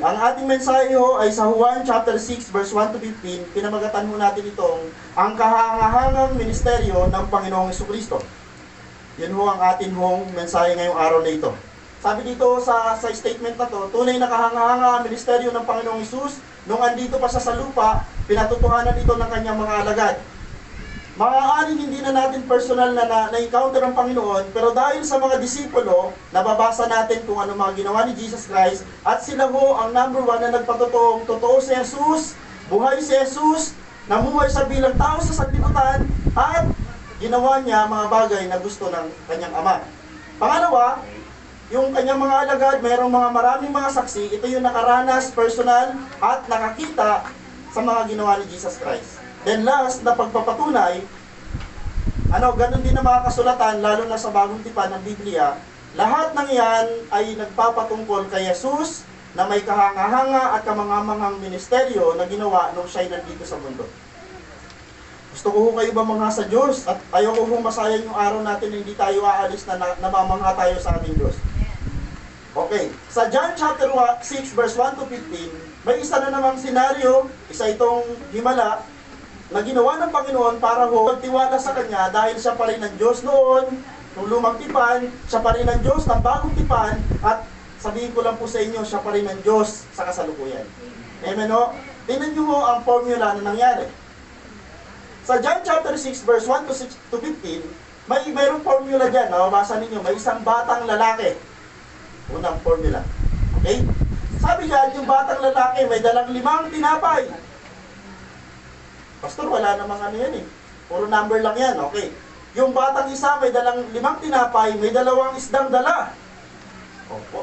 Ang ating mensahe ho ay sa Juan chapter 6 verse 1 to 15. Pinamagatan ho natin itong ang kahangahangang ministeryo ng Panginoong Jesucristo. Yun ho ang atin hong mensahe ngayong araw na ito. Sabi dito sa statement na to, tunay na kahangahanga ang ministeryo ng Panginoong Hesus nung andito pa siya sa lupa, pinatutuhanan ito ng kanyang mga alagad. Maaaring hindi na natin personal na-encounter ang Panginoon, pero dahil sa mga disipulo, nababasa natin kung ano mga ginawa ni Jesus Christ, at sila ho ang number one na nagpatotoong totoo si Jesus, buhay si Jesus, namuhay sa bilang tao sa sanlibutan, at ginawa niya mga bagay na gusto ng kanyang Ama. Pangalawa, yung kanyang mga alagad, mayroong maraming mga saksi, ito yung nakaranas, personal, at nakakita sa mga ginawa ni Jesus Christ. Then last, na pagpapatunay, ganun din ang mga kasulatan, lalo na sa bagong tipan ng Biblia, lahat ng yan ay nagpapatungkol kay Jesus na may kahanga-hanga at kamangamangang ministeryo na ginawa nung siya'y nandito sa mundo. Gusto ko ho kayo mamangha sa Diyos at ayoko ho masayan yung araw natin na hindi tayo aalis na namamangha tayo sa ating Diyos. Okay, sa John chapter 6 verse 1 to 15, may isa na namang senaryo, isa itong himala, na ginawa ng Panginoon para ho magtiwala sa Kanya dahil siya pa rin ng Diyos noon, nung lumang tipan, siya pa rin ng Diyos ng bagong tipan, at sabihin ko lang po sa inyo, siya pa rin ng Diyos sa kasalukuyan. Amen o? Tingnan nyo ho ang formula na nangyari. Sa John chapter 6 verse 1 to 15, mayroong formula dyan, nababasa ninyo, may isang batang lalaki. Unang formula. Okay? Sabi dyan, yung batang lalaki may dalang 5 tinapay. Pastor, wala namang ano yan eh. Puro number lang yan. Okay. Yung batang isa may dalang 5 tinapay, may 2 isdang dala.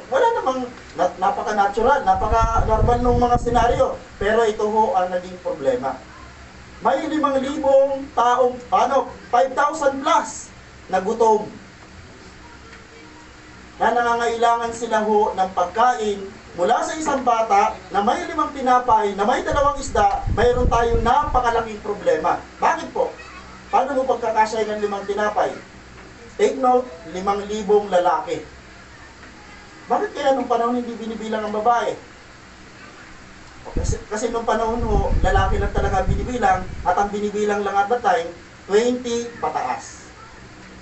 Wala namang napaka-natural, napaka-normal nung mga senaryo. Pero ito ho ang naging problema. May 5,000 taong, 5,000 plus na gutom. Na nangangailangan sila ho ng pagkain mula sa isang bata na may 5 tinapay, na may 2 isda, mayroon tayong napakalaking problema. Bakit po? Paano mo pagkakasya ng 5 tinapay? Take note, 5,000 lalaki. Bakit kaya nung panahon hindi binibilang ang babae? Kasi nung panahon ho, lalaki lang talaga binibilang, at ang binibilang lang at the time, 20 pataas.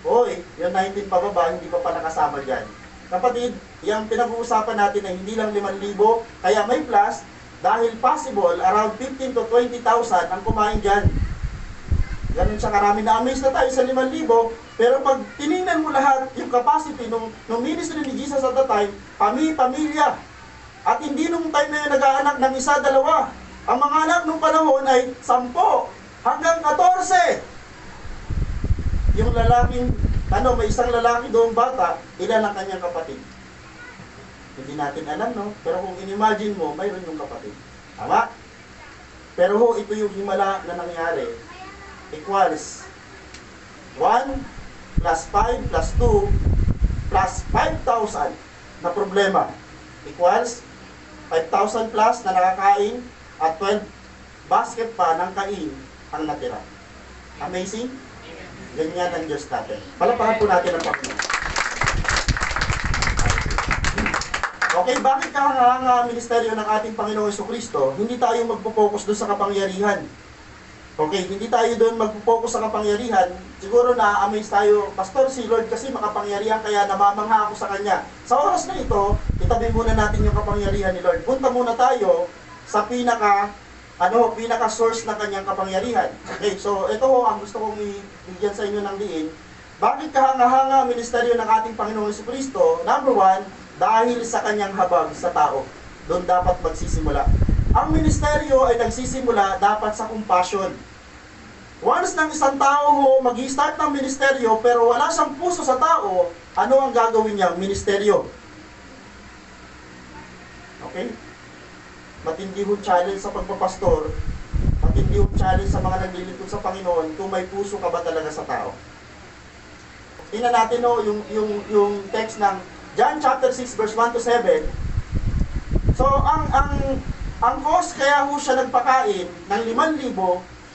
Hoy, yung 19 pababa, hindi pa pala kasama dyan. Kapatid, yung pinag-uusapan natin na hindi lang 5,000, kaya may plus, dahil possible, around 15 to 20,000 ang kumain dyan. Ganun siya karami. Na-amaze na tayo sa 5,000, pero pag tinignan mo lahat, yung capacity nung ministry ni Jesus at the time, pamilya. At hindi nung time na yun nag-aanak ng 1, 2. Ang mga anak nung panahon ay 10 hanggang 14. Yung lalaking, may isang lalaki doong bata, ilan ang kanyang kapatid? Hindi natin alam, no? Pero kung in-imagine mo, mayroon yung kapatid. Tama? Pero ho, ito yung himala na nangyari. Equals 1 plus 5 plus 2 plus 5,000 na problema. Equals 5,000 plus na nakakain at 12 basket pa ng kain ang natira. Amazing? Ganyan ang Diyos natin. Palapakan po natin ang Panginoon. Okay, bakit kahanga ministeryo ng ating Panginoong Jesucristo, hindi tayo magpo-focus doon sa kapangyarihan? Okay, hindi tayo doon magpo-focus sa kapangyarihan. Siguro na-amaze tayo, Pastor, si Lord kasi makapangyarihan, kaya namamangha ako sa Kanya. Sa oras na ito, itabi muna natin yung kapangyarihan ni Lord. Punta muna tayo sa pinaka-source ng kanyang kapangyarihan. Okay, so ito ho ang gusto kong ibigyan sa inyo ng diin. Bakit kahanga-hanga ang ministeryo ng ating Panginoong Jesucristo? Number 1, dahil sa kanyang habag sa tao. Doon dapat magsisimula. Ang ministeryo ay nagsisimula dapat sa compassion. Once ng isang tao ho mag-i-start ng ministeryo pero wala siyang puso sa tao, ano ang gagawin niyang ministeryo? Okay? Matindi yung challenge sa pagpapastor, matindi yung challenge sa mga naglilingkod sa Panginoon kung may puso ka ba talaga sa tao. Tingnan natin yung text ng John chapter 6 verse 1 to 7. So ang cause kaya ho siya nagpakain ng 5,000,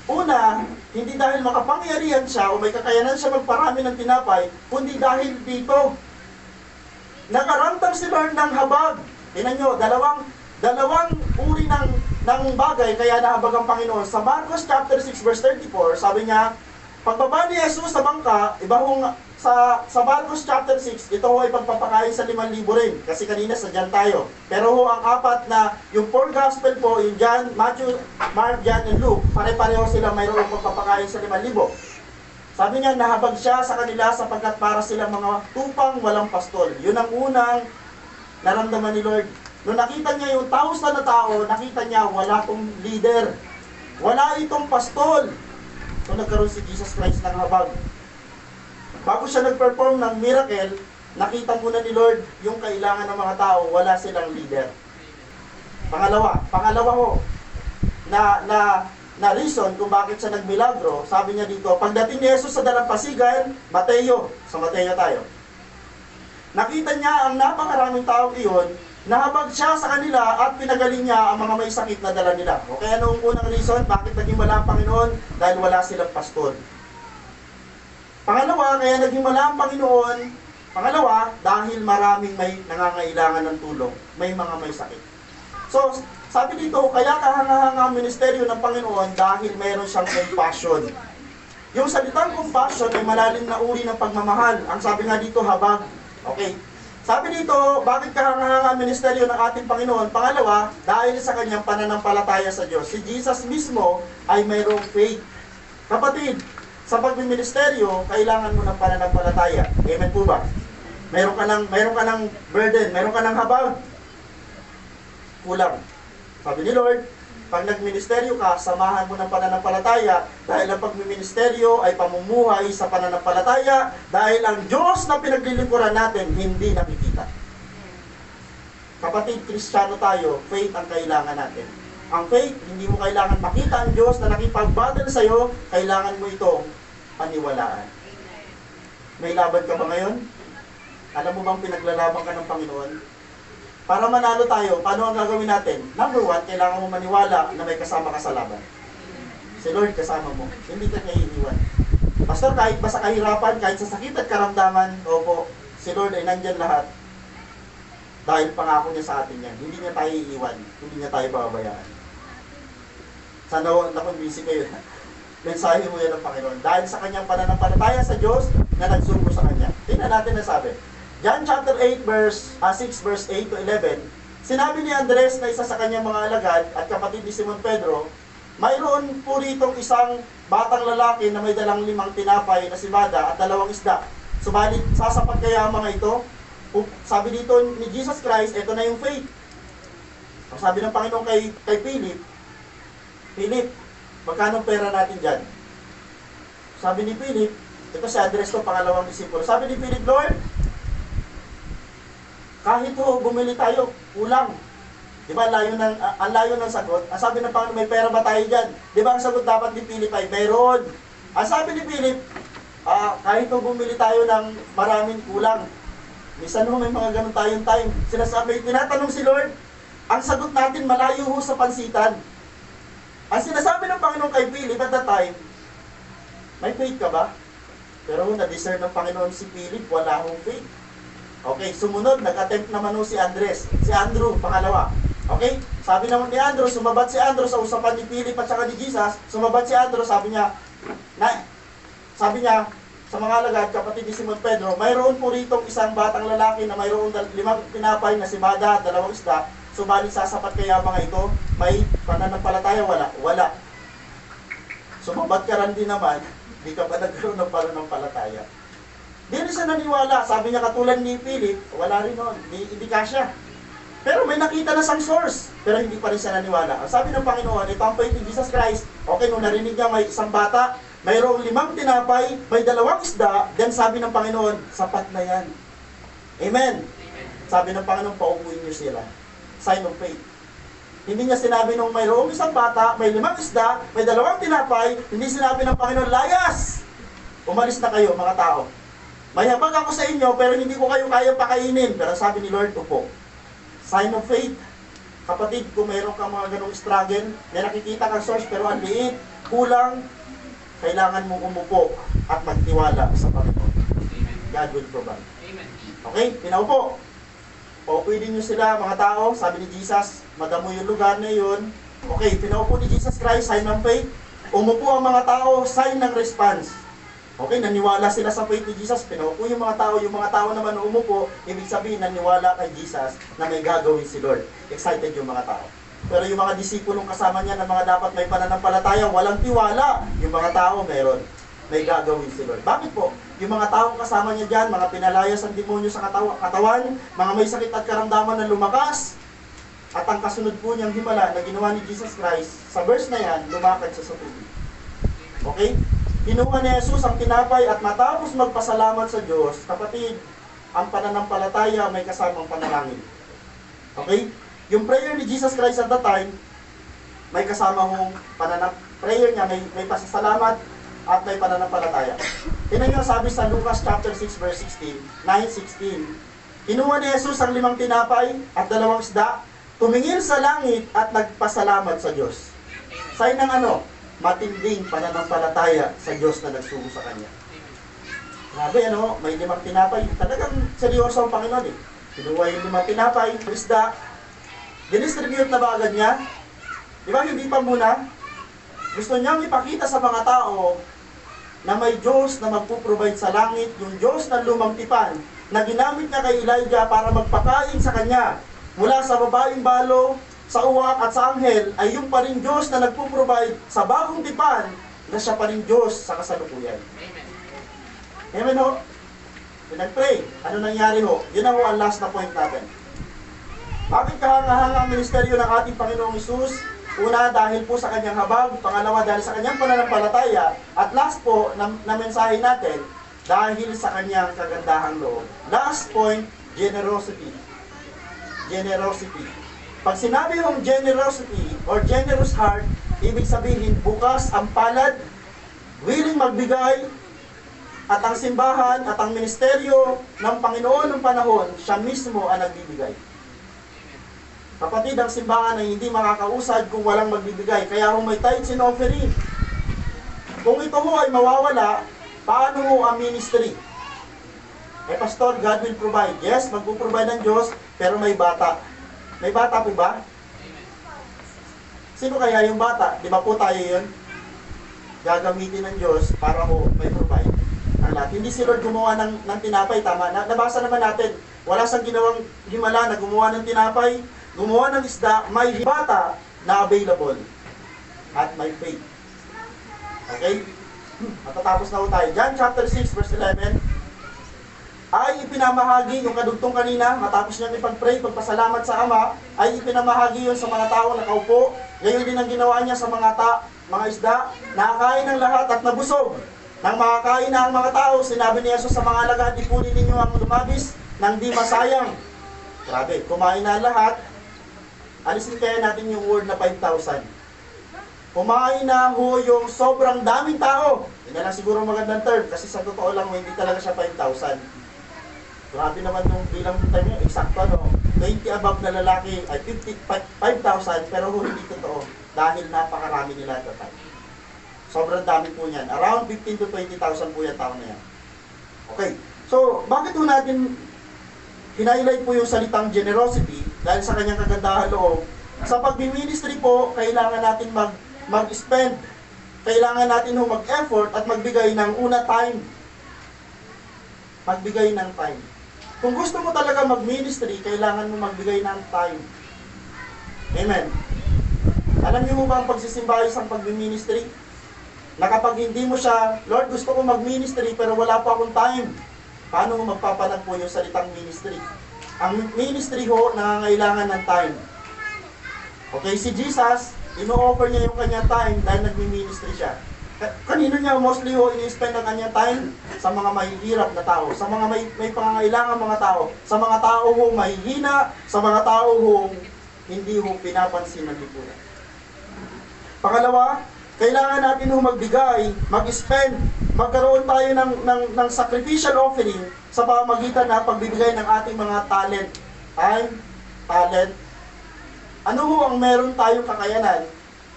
una, hindi dahil makapangyarihan siya o may kakayanan siya magparami ng tinapay, kundi dahil dito nakaramdam si Lord ng habag. Tingnan nyo, dalawang uri ng bagay kaya nahabag ang Panginoon. Sa Marcos chapter 6 verse 34, sabi niya, pagbaba ni Jesus sa bangka, iba hong sa Marcos chapter 6, ito ho ay pagpapakain sa 5,000 rin. Kasi kanina sa John tayo. Pero ho, ang apat na, yung 4 gospel po, yung John, Matthew, Mark, John, and Luke, pare-pareho sila mayroong pagpapakain sa 5,000. Sabi niya, nahabag siya sa kanila sapagkat para silang mga tupang walang pastol. Yun ang unang naramdaman ni Lord. Nung nakita niya yung 1,000 na tao, nakita niya wala tong leader. Wala itong pastol. So nagkaroon si Jesus Christ ng habag. Bago siya nag-perform ng miracle, nakita muna ni Lord yung kailangan ng mga tao, wala silang leader. Pangalawa ho, na reason kung bakit siya nagmilagro, sabi niya dito, pagdating ni Jesus sa dalampasigan, Mateo, sa Mateo tayo. Nakita niya ang napakaraming tao iyon, nahabag siya sa kanila at pinagaling niya ang mga may sakit na dala nila. Okay, anong unang reason? Bakit naging wala ang Panginoon? Dahil wala silang pastor. Pangalawa, kaya naging wala ang Panginoon. Pangalawa, dahil maraming may nangangailangan ng tulong. May mga may sakit. So, sabi dito, kaya kahanga-hanga ang ministeryo ng Panginoon dahil mayroon siyang compassion. Yung salitang compassion ay malalim na uri ng pagmamahal. Ang sabi nga dito, habag. Okay. Sabi dito, bakit kahanga-hanga ang ministeryo ng ating Panginoon? Pangalawa, dahil sa kanyang pananampalataya sa Diyos. Si Jesus mismo ay mayroong faith. Kapatid, sa pagmiministeryo, kailangan mo ng pananampalataya. Amen po ba? Meron ka ng burden, meron ka ng habag. Kulang. Sabi ni Lord, pag nagministeryo ka, samahan mo ng pananampalataya dahil ang pagmiministeryo ay pamumuhay sa pananampalataya dahil ang Diyos na pinaglilingkuran natin hindi nakikita. Kapatid, Kristiyano tayo, faith ang kailangan natin. Ang faith, hindi mo kailangan makita ang Diyos na nakipag-battle sa'yo, kailangan mo itong paniwalaan. May laban ka ba ngayon? Alam mo bang pinaglalaban ka ng Panginoon? Para manalo tayo, paano ang gagawin natin? Number 1, kailangan mo maniwala na may kasama ka sa laban. Si Lord kasama mo. Hindi ka niya iiwan. Pastor, kahit ba sa kahirapan, kahit sa sakit at karamdaman, opo, si Lord ay nandyan lahat. Dahil pangako niya sa atin yan. Hindi niya tayo iiwan. Hindi niya tayo babayaan. Sana nakumbisi kayo. Mensahe mo yan ng Panginoon. Dahil sa kanyang pananampalataya sa Diyos na nagsugo sa kanya. Tingnan natin na sabi. John chapter 8 6 verse 8 to 11. Sinabi ni Andres na isa sa kanyang mga alagad at kapatid ni Simon Pedro, mayroon po ritong isang batang lalaki na may dalang 5 tinapay na sibada at 2 isda. Subalit, sasapat kaya ang mga ito? Sabi dito ni Jesus Christ, ito na yung faith. Sabi ng Panginoon kay Philip, magkano pera natin dyan? Sabi ni Philip, ito si Andres ko, pangalawang disipulo. Sabi ni Philip, Lord, kahit ho, bumili tayo, kulang. Di ba, ang layo ng sagot? Ang sabi ng Panginoon, may pera ba tayo dyan? Di ba, ang sagot dapat ni Philip ay, mayroon. Ang sabi ni Philip, kahit ho, bumili tayo ng maraming kulang. Minsan ho, may mga ganun tayong time. Sinasabi, tinatanong si Lord, ang sagot natin malayo ho sa pansitan. Ang sinasabi ng Panginoon kay Philip at that time, may faith ka ba? Pero na-discern ng Panginoon si Philip, wala hong faith. Okay, sumunod, nag-attempt naman ho si Andres. Si Andrew, pangalawa. Okay, sabi naman ni Andrew, sumabat si Andrew sa usapan ni Philip at saka ni Jesus. Sumabat si Andrew, sabi niya, sa mga alagad, kapatid ni Simon Pedro, mayroon po ritong isang batang lalaki na mayroong 5 pinapay na sibada at 2 isda. Subalit sasapat kaya mga ito, may pananampalataya? Wala. Sumabat ka rin din naman, di ka pa nagkaroon ng pananampalataya. Di rin siya naniwala. Sabi niya katulad ni Philip, wala rin nun, hindi kasya. Pero may nakita na sang source, pero hindi pa rin siya naniwala. Sabi ng Panginoon, ito ang faith ni Jesus Christ. Okay, nung narinig niya may isang bata, mayroong 5 tinapay, may 2 isda, then sabi ng Panginoon, sapat na yan. Amen. Sabi ng Panginoon, paupuin niyo sila. Sign of faith. Hindi niya sinabi nung mayroong isang bata, may 5 isda, may 2 tinapay, hindi sinabi ng Panginoon, layas! Umalis na kayo, mga tao. May habag ako sa inyo, pero hindi ko kayo kaya pakainin. Pero sabi ni Lord, upo. Sign of faith. Kapatid, kung mayroon kang mga ganong struggle, may nakikita kang source, pero ang liit, kulang, kailangan mong umupo at magtiwala sa Panginoon. God will provide. Okay, pinaupo. paupuin nyo sila, mga tao, sabi ni Jesus, madamo yung lugar na yun. Okay, pinaupo ni Jesus Christ, sign ng faith. Umupo ang mga tao, sign ng response. Okay, naniwala sila sa faith ni Jesus, pinaupo yung mga tao naman na umupo, ibig sabihin naniwala kay Jesus na may gagawin si Lord. Excited yung mga tao. Pero yung mga disipulong kasama niya na mga dapat may pananampalataya, walang tiwala. Yung mga tao meron. May gagawin si Lord. Bakit po? Yung mga tao kasama niya dyan, mga pinalayas ang demonyo sa katawan, mga may sakit at karamdaman na lumakas, at ang kasunod po niyang himala na ginawa ni Jesus Christ, sa verse na yan, lumakad siya sa tubig. Okay? Kinuha ni Jesus ang tinapay at matapos magpasalamat sa Diyos, kapatid, ang pananampalataya may kasamang panalangin. Okay? Yung prayer ni Jesus Christ at that time, may kasama hong prayer niya, may pasasalamat at may pananampalataya. Tingnan niyo sabi sa Lucas chapter 6 verse 16, 9:16. Kinuha ni Jesus ang 5 tinapay at 2 isda, tumingin sa langit at nagpasalamat sa Diyos. Sign ng ano? Matinding pananampalataya sa Diyos na nagsugo sa Kanya. Grabe ano, may 5 tinapay. Talagang seryoso ang Panginoon eh. Kinuha yung 5 tinapay, isda, dinistribute na ba agad niya? Di ba hindi pa muna? Gusto niyang ipakita sa mga tao na may Diyos na magpuprovide sa langit, yung Diyos ng lumang tipan, na ginamit niya kay Elijah para magpakain sa kanya. Mula sa babaeng balo, sa uwak at sa anghel, ay yung pa rin Diyos na nagpuprovide sa bagong tipan, na siya pa rin Diyos sa kasalukuyan. Amen ho? Pinag-pray. Ano nangyari ho? Yun ang last na point natin. Bakit kahanga-hanga ang ministeryo ng ating Panginoong Hesus? Una, dahil po sa kanyang habag. Pangalawa, dahil sa kanyang pananampalataya. At last po, na mensahe natin, dahil sa kanyang kagandahang loob. Last point, generosity. Generosity. Pag sinabi yung generosity or generous heart, ibig sabihin, bukas ang palad, willing magbigay, at ang simbahan at ang ministeryo ng Panginoon ng panahon, siya mismo ang nagbibigay. Kapatid, ang simbahan ay hindi makakausad kung walang magbibigay. Kaya kung may tithes and offering, kung ito ho ay mawawala, paano ho ang ministry? Eh, Pastor, God will provide. Yes, magpuprovide ng Diyos, pero may bata. May bata po ba? Sino kaya yung bata? Di ba po tayo yun? Gagamitin ng Diyos para ho may provide ang lahat. Hindi si Lord gumawa ng tinapay, tama na. Nabasa naman natin, wala siyang ginawang himala na gumawa ng tinapay, gumawa ng isda, may bata na available. At may faith. Okay? Matatapos na ho tayo. John chapter 6 verse 11. Ay ipinamahagi yung kadugtong kanina, matapos niya ipag-pray, pagpasalamat sa Ama, ay ipinamahagi yun sa mga tao na nakaupo. Ngayon din ang ginawa niya sa mga isda, nakakain ng lahat at nabusog. Nang makakain na ang mga tao, sinabi ni Jesus sa mga alagad, ipunin ninyo ang lumabis nang di masayang. Grabe, kumain na lahat. Alisin kaya natin yung word na 5,000. Kumain na ho yung sobrang daming tao. Hindi na lang siguro magandang term, kasi sa totoo lang, hindi talaga siya 5,000. Grabe naman nung bilang time niya, eksakto no, 20 above na lalaki ay 5,000, pero hindi totoo dahil napakarami nila at time. Sobrang dami po niyan. Around 15 to 20,000 po yung tao na yan. Okay. So, bakit po natin hinighlight po yung salitang generosity dahil sa kanyang kagandahan loob? Sa pag-ministry po, kailangan natin mag-spend. Kailangan natin mag-effort at magbigay ng una time. Magbigay ng time. Kung gusto mo talaga mag-ministry, kailangan mo magbigay ng time. Amen. Alam niyo mo ba ang pagsisimba ay isang pag-ministry? Na kapag hindi mo siya, Lord, gusto ko mag-ministry pero wala pa akong time. Paano mo magpapalag po yung salitang ministry? Ang ministry ho, nangangailangan ng time. Okay, si Jesus, ino-offer niya yung kanyang time dahil nag-ministry siya. Kanino niya mostly ho ini-spend ang kanyang time? Sa mga mahihirap na tao, sa mga may pangangailangan mga tao, sa mga tao ho mahihina, sa mga tao ho hindi ho pinapansin ng lipunan. Pangalawa, kailangan natin ho magbigay, mag-spend, magkaroon tayo ng sacrificial offering sa pamamagitan na pagbibigay ng ating mga talent. Time, talent. Ano ho ang meron tayong kakayanan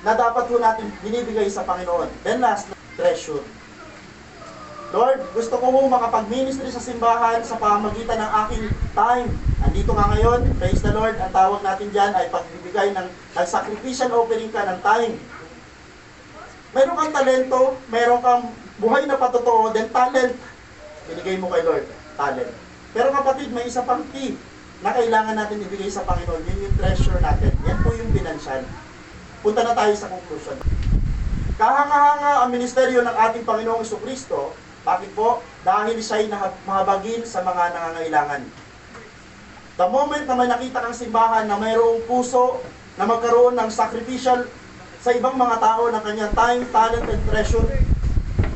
na dapat ho natin binibigay sa Panginoon? Then last, treasure. Lord, gusto ko ho makapag-ministry sa simbahan sa pamamagitan ng aking time. Andito nga ngayon, praise the Lord, ang tawag natin dyan ay pagbibigay ng sacrificial offering ka ng time. Meron kang talento, meron kang buhay na patotoo, then talent, binigay mo kay Lord, talent. Pero kapatid, may isa pang key na kailangan natin ibigay sa Panginoon, yun yung treasure natin. Yan po yung financial. Punta na tayo sa conclusion. Kahanga-hanga ang ministeryo ng ating Panginoong Jesucristo. Bakit po? Dahil siya'y mahabagin sa mga nangangailangan. The moment na may nakita kang simbahan na mayroong puso na magkaroon ng sacrificial sa ibang mga tao ng kanyang time, talent, and treasure,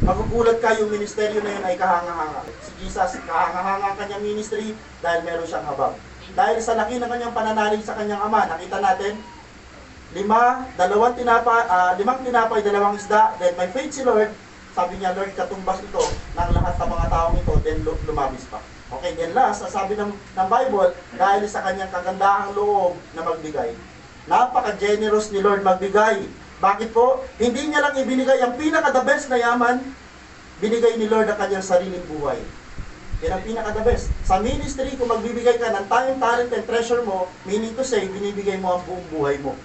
magugulat ka yung ministeryo na yun ay kahanga-hanga. Si Jesus, kahanga-hanga ang kanyang ministry dahil meron siyang habag. Dahil sa laki ng kanyang pananalig sa kanyang ama, nakita natin, 5 tinapay, 2 isda, then may faith si Lord. Sabi niya, Lord, katumbas ito ng lahat ng mga taong ito, then lumabis pa. Okay, then last, sabi ng Bible, dahil sa kanyang kagandahang loob na magbigay. Napaka-generous ni Lord magbigay. Bakit po? Hindi niya lang ibinigay ang pinaka-the best na yaman, binigay ni Lord ang kanyang sariling buhay. Yan ang pinaka-the best. Sa ministry, kung magbibigay ka ng time, talent, and treasure mo, meaning to say, binibigay mo ang buong buhay mo.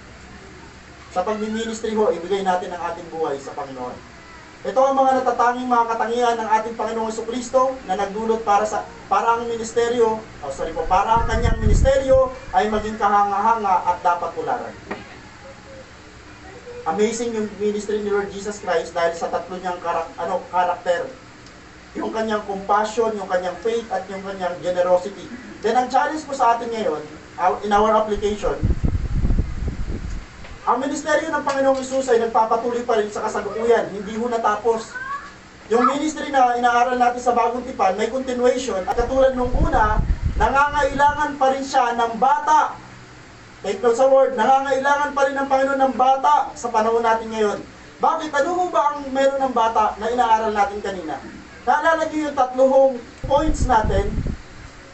Sa pag-ministry ho, ibigay natin ang ating buhay sa Panginoon. Ito ang mga natatanging mga katangian ng ating Panginoong Jesucristo na nagdulot para ang ministeryo, para ang kanyang ministeryo ay maging kahanga-hanga at dapat tularan. Amazing yung ministry ni Lord Jesus Christ dahil sa tatlo niyang karakter. Yung kanyang compassion, yung kanyang faith, at yung kanyang generosity. Then ang challenge po sa atin ngayon, in our application, ang ministeryo ng Panginoong Hesus ay nagpapatuloy pa rin sa kasalukuyan, hindi ho natapos. Yung ministry na inaaral natin sa Bagong Tipan, may continuation, at katulad nung una, nangangailangan pa rin siya ng bata. Take note sa word, nangangailangan pa rin ng Panginoon ng bata sa panahon natin ngayon. Bakit? Ano ho ba ang meron ng bata na inaaral natin kanina? Naalala niyo yung 3 points natin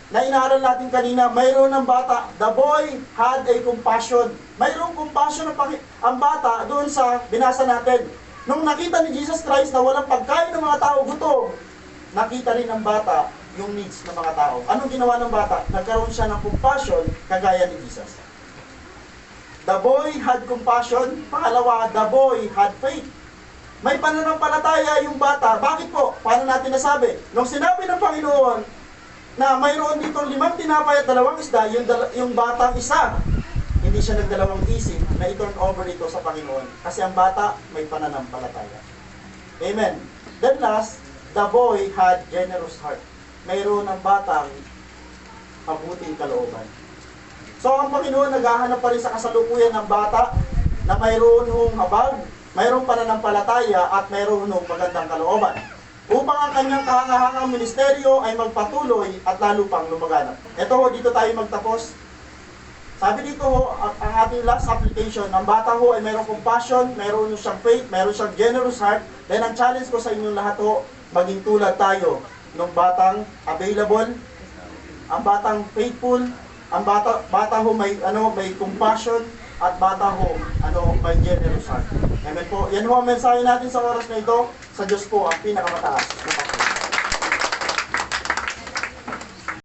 na inaaral natin kanina, mayroon ng bata. The boy had a compassion. Mayroong compassion ang bata doon sa binasa natin. Nung nakita ni Jesus Christ na walang pagkain ng mga tao, gutom, nakita rin ng bata yung needs ng mga tao. Anong ginawa ng bata? Nagkaroon siya ng compassion kagaya ni Jesus. The boy had compassion. Pangalawa, the boy had faith. May pananampalataya yung bata. Bakit po? Paano natin nasabi? Nung sinabi ng Panginoon na mayroon dito 5 tinapay at 2 isda, yung batang isa, hindi siya nagdalawang isip na i-turn over ito sa Panginoon. Kasi ang bata may pananampalataya. Amen. Then last, the boy had generous heart. Mayroon ng batang mabuting kalooban. So ang Panginoon naghahanap pa rin sa kasalukuyan ng bata na mayroon hong habag, mayroong pananampalataya at mayroon hong magandang kalooban, upang ang kanyang kahangahangang ministeryo ay magpatuloy at lalo pang lumaganap. Ito ho, dito tayo magtapos. Sabi dito ho, ang ating last application, ang bata ho ay mayroong compassion, mayroon siyang faith, mayroon siyang generous heart. Then ang challenge ko sa inyong lahat ho, maging tulad tayo ng batang available, ang batang faithful, ang bata ho may compassion, at bata ho may generous heart. Amen po. Yan ho ang mensahe natin sa oras na ito. Sa Diyos po ang pinakamataas.